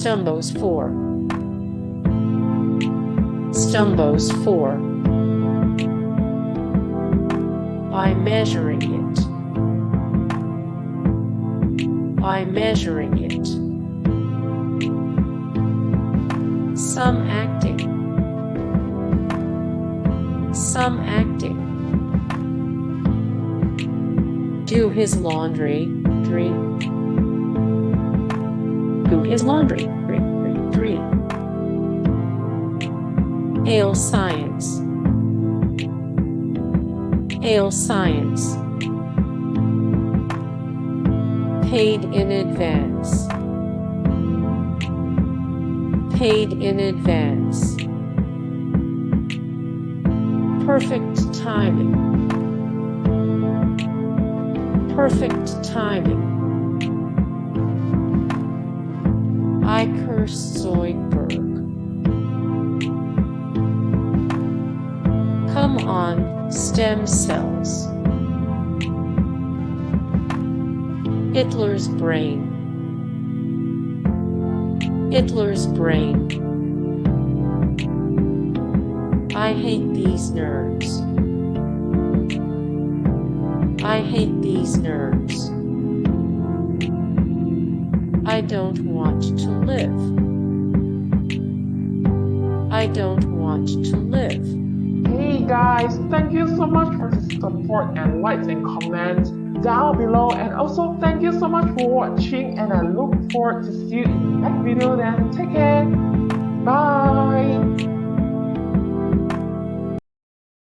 Stumbos 4. Stumbos 4. By measuring it. By measuring it. Some acting. Some acting. Do his laundry. Do his laundry. Ale science. Ale science. Paid in advance. Paid in advance. Perfect timing. Perfect timing. I Curse Zoidberg. Come on, stem cells. Hitler's brain. Hitler's brain. I hate these nerds. I hate these nerds. I don't want to live. I don't want to live. Hey guys, thank you so much for the support and likes and comments down below, and also thank you so much for watching, and I look forward to see you in the next video. Then take care. Bye.